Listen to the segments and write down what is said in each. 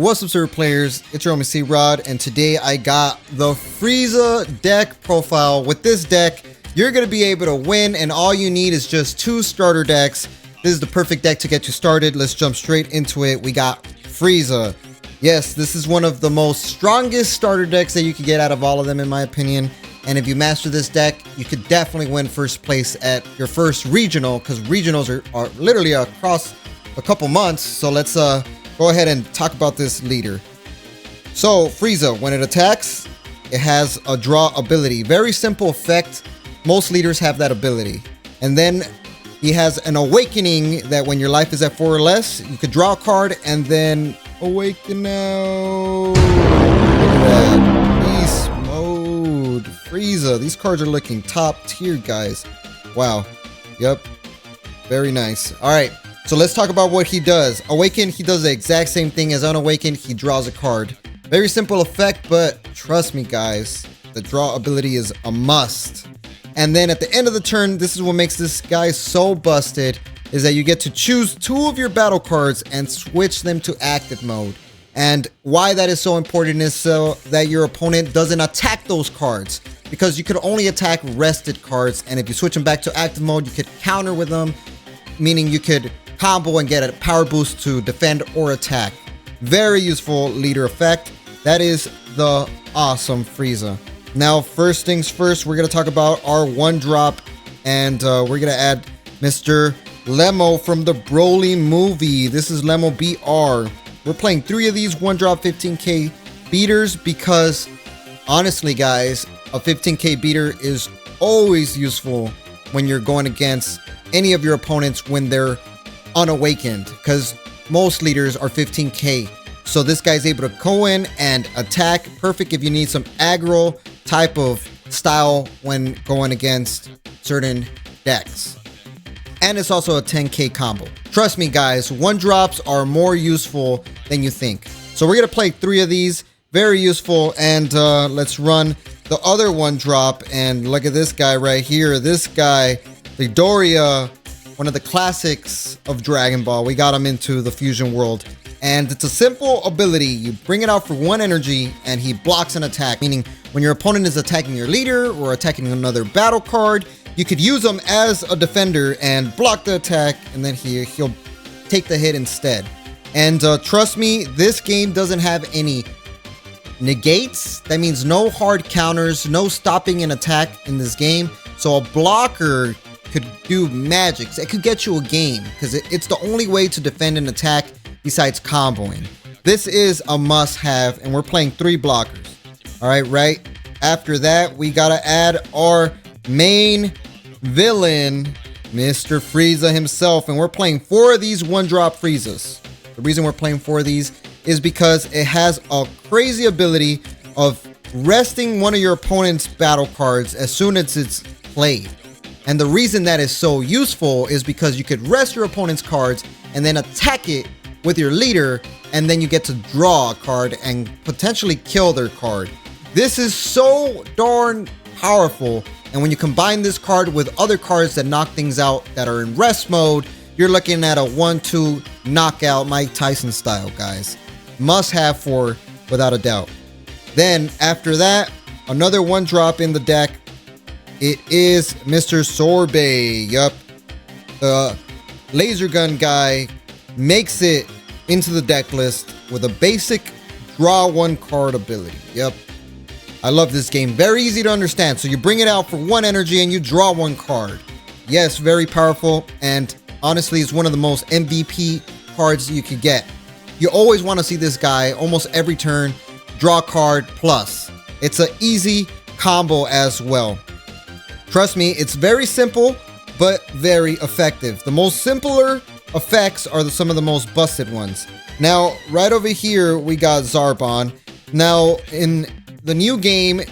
What's up, server players? It's your homie C-Rod, and today I got the Frieza Deck profile. With this deck, you're going to be able to win, and all you need is just 2 starter decks. This is the perfect deck to get you started. Let's jump straight into it. We got Frieza. Yes, this is one of the most strongest starter decks that you can get out of all of them, in my opinion. And if you master this deck, you could definitely win first place at your first regional, because regionals are literally across a couple months. So let's go ahead and talk about this leader. So Frieza, when it attacks, it has a draw ability. Very simple effect. Most leaders have that ability. And then he has an awakening that when your life is at 4 or less, you could draw a card and then awaken now. Look at that. Beast mode. Frieza. These cards are looking top tier, guys. Wow. Yep. Very nice. All right. So let's talk about what he does. Awaken, he does the exact same thing as Unawaken. He draws a card. Very simple effect, but trust me, guys, the draw ability is a must. And then at the end of the turn, this is what makes this guy so busted, is that you get to choose 2 of your battle cards and switch them to active mode. And why that is so important is so that your opponent doesn't attack those cards, because you could only attack rested cards. And if you switch them back to active mode, you could counter with them, meaning you could combo and get a power boost to defend or attack. Very useful leader effect. That is the awesome Frieza. Now, first things first, we're going to talk about our 1-drop, and we're going to add Mr. Lemo from the Broly movie. This is Lemo BR. We're playing 3 of these 1-drop 15k beaters because, honestly, guys, a 15k beater is always useful when you're going against any of your opponents when they're unawakened, because most leaders are 15k. So this guy's able to go in and attack. Perfect if you need some aggro type of style when going against certain decks. And it's also a 10k combo. Trust me, guys, 1-drops are more useful than you think. So we're gonna play 3 of these. Very useful. And let's run the other 1-drop, and look at this guy right here. This guy, Midoriya, one of the classics of Dragon Ball. We got him into the fusion world, and it's a simple ability. You bring it out for 1 energy and he blocks an attack, meaning when your opponent is attacking your leader or attacking another battle card, you could use him as a defender and block the attack, and then he'll take the hit instead. And trust me, this game doesn't have any negates. That means no hard counters, no stopping an attack in this game. So a blocker could do magics. It could get you a game, because it's the only way to defend an attack besides comboing. This is a must-have, and we're playing 3 blockers. All right, right after that, we gotta add our main villain, Mr. Frieza himself, and we're playing 4 of these 1-drop Friezas. The reason we're playing 4 of these is because it has a crazy ability of resting one of your opponent's battle cards as soon as it's played. And the reason that is so useful is because you could rest your opponent's cards and then attack it with your leader, and then you get to draw a card and potentially kill their card. This is so darn powerful, and when you combine this card with other cards that knock things out that are in rest mode, you're looking at a 1-2 knockout Mike Tyson style, guys. Must have 4 without a doubt. Then after that, another 1-drop in the deck. It is Mr. Sorbet. Yup. The laser gun guy makes it into the deck list with a basic draw 1 card ability. Yep. I love this game. Very easy to understand. So you bring it out for 1 energy and you draw 1 card. Yes, very powerful. And honestly, it's one of the most MVP cards you could get. You always want to see this guy almost every turn. Draw card plus. It's an easy combo as well. Trust me, it's very simple, but very effective. The most simpler effects are some of the most busted ones. Now, right over here, we got Zarbon. Now, in the new game,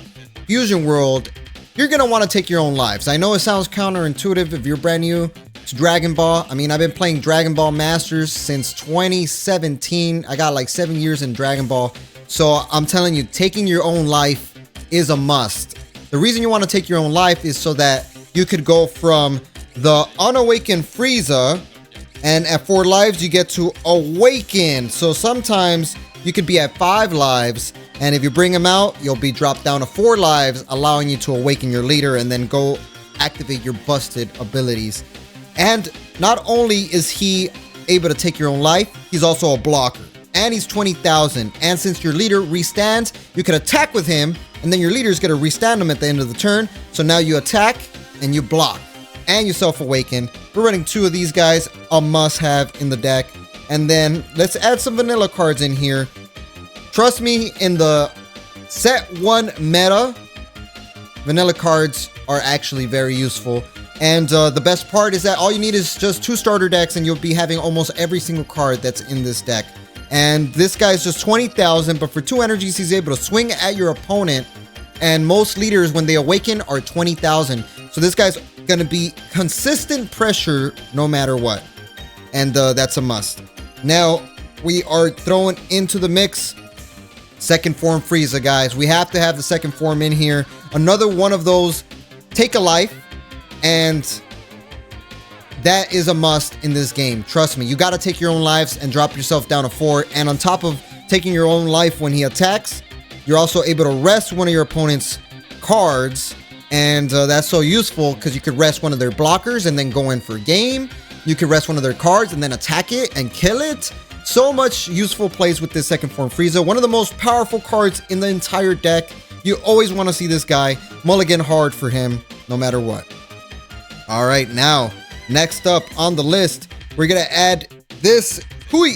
Fusion World, you're going to want to take your own lives. I know it sounds counterintuitive if you're brand new to Dragon Ball. I mean, I've been playing Dragon Ball Masters since 2017. I got like 7 years in Dragon Ball. So I'm telling you, taking your own life is a must. The reason you want to take your own life is so that you could go from the unawakened Frieza And at 4 lives, you get to awaken. So sometimes you could be at 5 lives. And if you bring him out, you'll be dropped down to 4 lives, allowing you to awaken your leader and then go activate your busted abilities. And not only is he able to take your own life, he's also a blocker. And he's 20,000. And since your leader restands, you can attack with him, and then your leader's gonna restand him at the end of the turn. So now you attack and you block, and you self-awaken. We're running 2 of these guys, a must-have in the deck. And then let's add some vanilla cards in here. Trust me, in the set 1 meta, vanilla cards are actually very useful. And the best part is that all you need is just 2 starter decks and you'll be having almost every single card that's in this deck. And this guy's just 20,000, but for 2 energies, he's able to swing at your opponent. And most leaders, when they awaken, are 20,000. So this guy's gonna be consistent pressure no matter what. And that's a must. Now, we are throwing into the mix second form Frieza, guys. We have to have the second form in here. Another one of those, take a life, and that is a must in this game. Trust me, you got to take your own lives and drop yourself down to 4. And on top of taking your own life when he attacks, you're also able to rest one of your opponent's cards. And that's so useful because you could rest one of their blockers and then go in for a game. You could rest one of their cards and then attack it and kill it. So much useful plays with this second form Frieza. One of the most powerful cards in the entire deck. You always want to see this guy. Mulligan hard for him, no matter what. All right, now, next up on the list, we're going to add this Hui.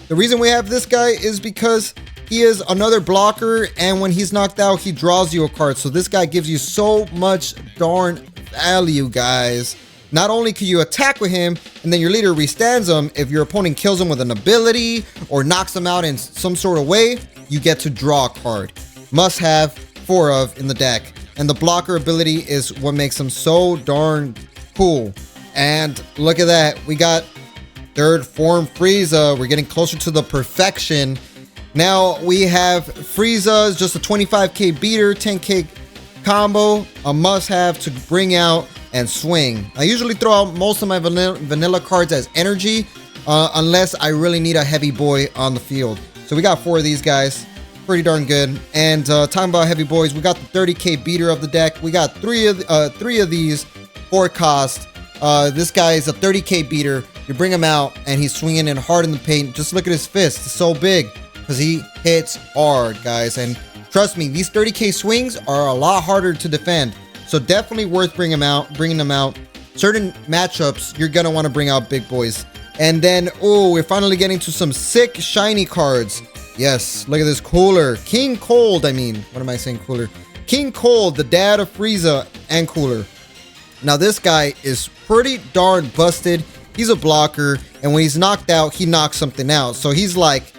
The reason we have this guy is because he is another blocker, and when he's knocked out, he draws you a card. So this guy gives you so much darn value, guys. Not only can you attack with him, and then your leader restands him, if your opponent kills him with an ability or knocks him out in some sort of way, you get to draw a card. Must have 4 of in the deck. And the blocker ability is what makes him so darn cool. And look at that. We got third form Frieza. We're getting closer to the perfection. Now we have Frieza, just a 25k beater, 10k combo, a must-have to bring out and swing. I usually throw out most of my vanilla cards as energy, unless I really need a heavy boy on the field. So we got 4 of these guys. Pretty darn good. And talking about heavy boys, we got the 30k beater of the deck. We got 3 of these for cost. This guy is a 30k beater. You bring him out and he's swinging in hard in the paint. Just look at his fist. It's so big because he hits hard, guys. And trust me, these 30k swings are a lot harder to defend. So definitely worth bringing them out. Certain matchups, you're going to want to bring out big boys. And then, oh, we're finally getting to some sick shiny cards. Yes, look at this Cooler. King Cold, I mean. What am I saying, Cooler? King Cold, the dad of Frieza and Cooler. Now, this guy is pretty darn busted. He's a blocker, and when he's knocked out, he knocks something out. So he's like,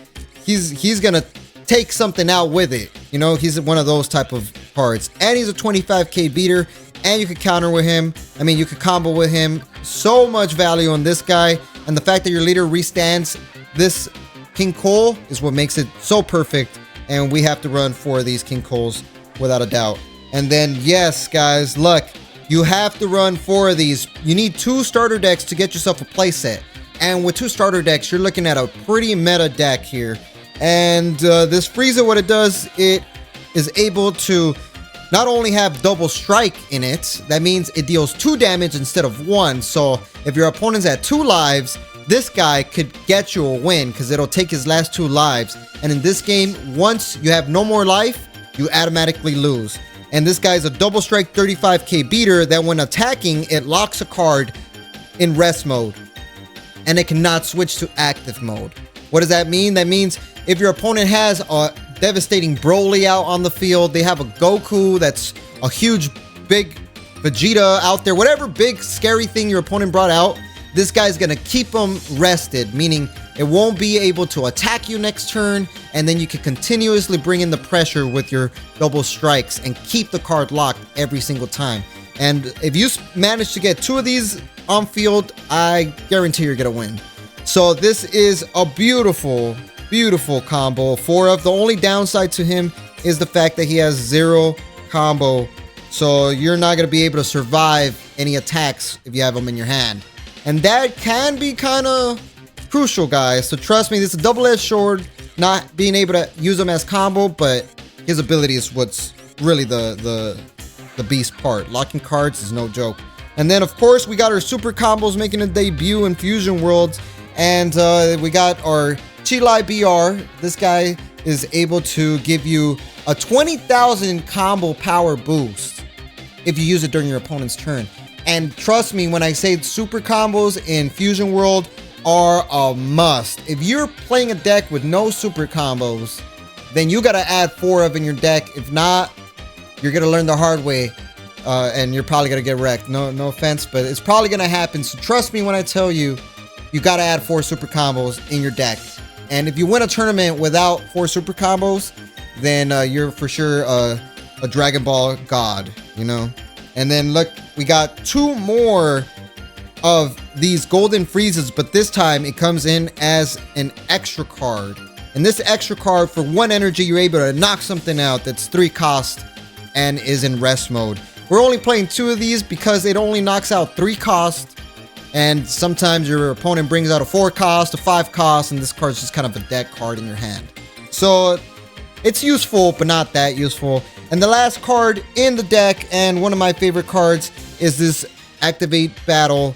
he's going to take something out with it. You know, he's one of those type of cards. And he's a 25k beater, and you could counter with him. I mean, you could combo with him. So much value on this guy. And the fact that your leader restands this King Cole is what makes it so perfect, and we have to run 4 of these King Coles without a doubt. And then, yes, guys, look, you have to run 4 of these. You need 2 starter decks to get yourself a playset, and with 2 starter decks, you're looking at a pretty meta deck here. And this Frieza, what it does, it is able to not only have double strike in it, that means it deals 2 damage instead of 1. So if your opponent's at 2 lives, this guy could get you a win because it'll take his last 2 lives. And in this game, once you have no more life, you automatically lose. And this guy's a double strike 35k beater that when attacking, it locks a card in rest mode. And it cannot switch to active mode. What does that mean? That means if your opponent has a devastating Broly out on the field, they have a Goku that's a huge, big Vegeta out there, whatever big, scary thing your opponent brought out, this guy's gonna keep them rested, meaning it won't be able to attack you next turn, and then you can continuously bring in the pressure with your double strikes and keep the card locked every single time. And if you manage to get 2 of these on field, I guarantee you're gonna win. So this is a beautiful, beautiful combo. 4 of. The only downside to him is the fact that he has 0 combo, so you're not gonna be able to survive any attacks if you have him in your hand. And that can be kind of crucial, guys. So trust me, this is a double-edged sword. Not being able to use him as combo, but his ability is what's really the beast part. Locking cards is no joke. And then, of course, we got our super combos making a debut in Fusion Worlds. And we got our Chilai BR. This guy is able to give you a 20,000 combo power boost if you use it during your opponent's turn. And trust me when I say super combos in Fusion World are a must. If you're playing a deck with no super combos, then you gotta add 4 of in your deck. If not, you're gonna learn the hard way. And you're probably gonna get wrecked. No offense, but it's probably gonna happen. So trust me when I tell you, you gotta add 4 super combos in your deck. And if you win a tournament without 4 super combos, then you're for sure a Dragon Ball god, you know? And then look, we got 2 more of these golden Friezas, but this time it comes in as an extra card. And this extra card, for 1 energy, you're able to knock something out that's 3 cost and is in rest mode. We're only playing 2 of these because it only knocks out 3 cost, and sometimes your opponent brings out a 4 cost, a 5 cost, and this card's just kind of a deck card in your hand. So it's useful, but not that useful. And the last card in the deck, and one of my favorite cards, is this Activate Battle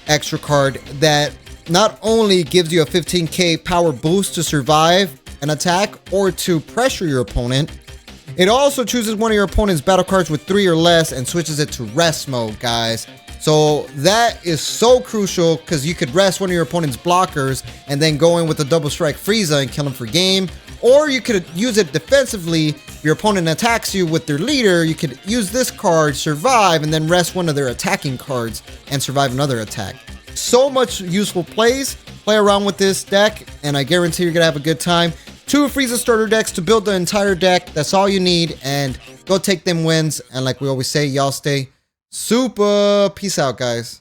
extra card that not only gives you a 15k power boost to survive an attack or to pressure your opponent, it also chooses one of your opponent's battle cards with 3 or less and switches it to rest mode, guys. So that is so crucial because you could rest one of your opponent's blockers and then go in with a double strike Frieza and kill him for game. Or you could use it defensively. Your opponent attacks you with their leader. You could use this card, survive, and then rest one of their attacking cards and survive another attack. So much useful plays. Play around with this deck, and I guarantee you're going to have a good time. 2 Frieza starter decks to build the entire deck. That's all you need, and go take them wins. And like we always say, y'all stay super. Peace out, guys.